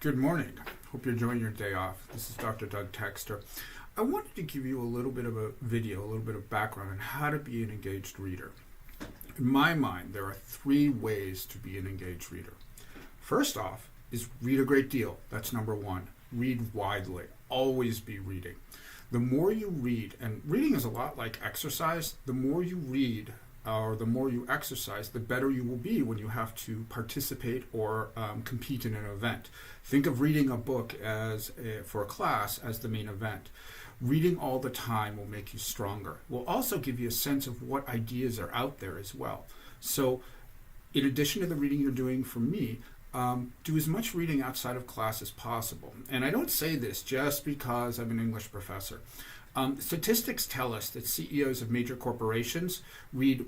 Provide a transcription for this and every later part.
Good morning. Hope you're enjoying your day off. This is Dr. Doug Texter. I wanted to give you a little bit of a video, a little bit of background on how to be an engaged reader. In my mind, there are 3 ways to be an engaged reader. First off is read a great deal. That's number 1. Read widely. Always be reading. The more you read, and reading is a lot like exercise, the more you read or the more you exercise, the better you will be when you have to participate or compete in an event. Think of reading a book for a class as the main event. Reading all the time will make you stronger. Will also give you a sense of what ideas are out there as well. So in addition to the reading you're doing for me, do as much reading outside of class as possible. And I don't say this just because I'm an English professor. Statistics tell us that CEOs of major corporations read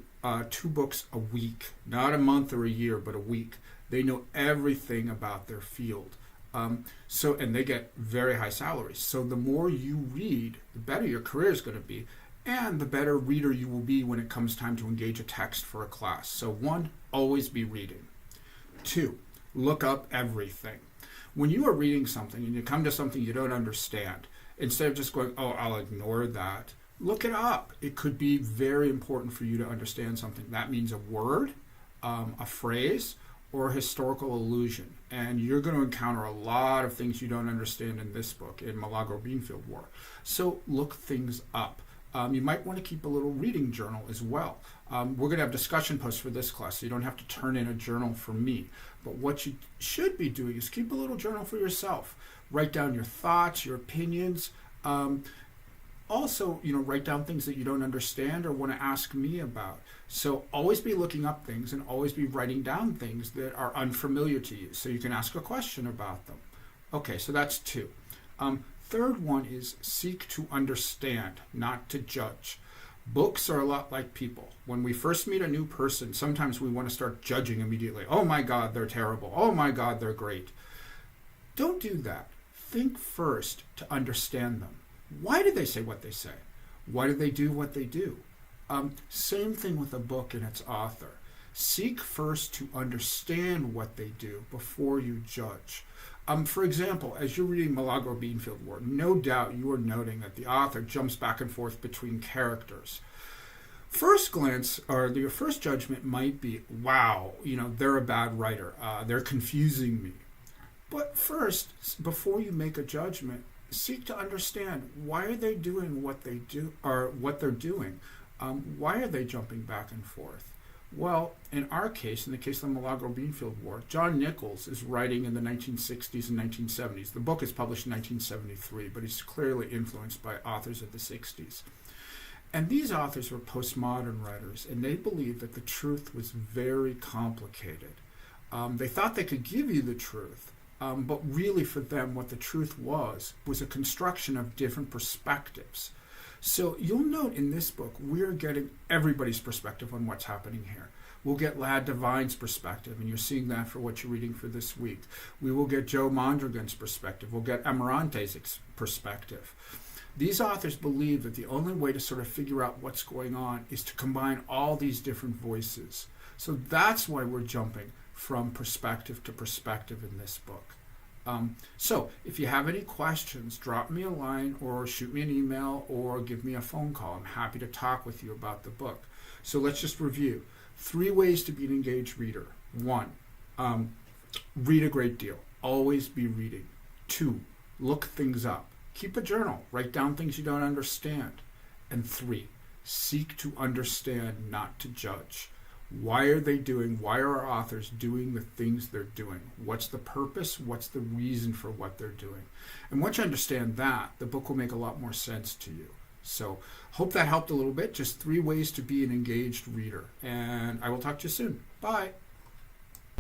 2 books a week, not a month or a year, but a week. They know everything about their field. And they get very high salaries. So the more you read, the better your career is going to be, and the better reader you will be when it comes time to engage a text for a class. So 1, always be reading. 2, look up everything. When you are reading something and you come to something you don't understand, instead of just going, oh, I'll ignore that, look it up. It could be very important for you to understand something. That means a word, a phrase, or a historical allusion. And you're going to encounter a lot of things you don't understand in this book, in Milagro Beanfield War. So look things up. You might want to keep a little reading journal as well. We're going to have discussion posts for this class, so you don't have to turn in a journal for me. But what you should be doing is keep a little journal for yourself. Write down your thoughts, your opinions. Also, write down things that you don't understand or want to ask me about. So always be looking up things and always be writing down things that are unfamiliar to you so you can ask a question about them. Okay, so that's 2. Third one is seek to understand, not to judge. Books are a lot like people. When we first meet a new person, sometimes we want to start judging immediately. Oh my God, they're terrible. Oh my God, they're great. Don't do that. Think first to understand them. Why do they say what they say? Why do they do what they do? Same thing with a book and its author. Seek first to understand what they do before you judge. For example, as you're reading Milagro Beanfield War, no doubt you are noting that the author jumps back and forth between characters. First glance, or your first judgment might be, wow, they're a bad writer. They're confusing me. But first, before you make a judgment, seek to understand, why are they doing what they do, or what they're doing? Why are they jumping back and forth? Well, in our case, in the case of the Milagro Beanfield War, John Nichols is writing in the 1960s and 1970s. The book is published in 1973, but he's clearly influenced by authors of the 60s. And these authors were postmodern writers, and they believed that the truth was very complicated. They thought they could give you the truth, but really for them, what the truth was a construction of different perspectives. So you'll note in this book, we're getting everybody's perspective on what's happening here. We'll get Lad Devine's perspective, and you're seeing that for what you're reading for this week. We will get Joe Mondragon's perspective. We'll get Amarante's perspective. These authors believe that the only way to sort of figure out what's going on is to combine all these different voices. So that's why we're jumping from perspective to perspective in this book. So if you have any questions, drop me a line or shoot me an email or give me a phone call. I'm happy to talk with you about the book. So let's just review. 3 ways to be an engaged reader. 1, read a great deal. Always be reading. 2, look things up. Keep a journal. Write down things you don't understand. And 3, seek to understand, not to judge. Why are our authors doing the things they're doing? What's the purpose? What's the reason for what they're doing? And once you understand that, the book will make a lot more sense to you. So hope that helped a little bit. Just 3 ways to be an engaged reader. And I will talk to you soon. Bye.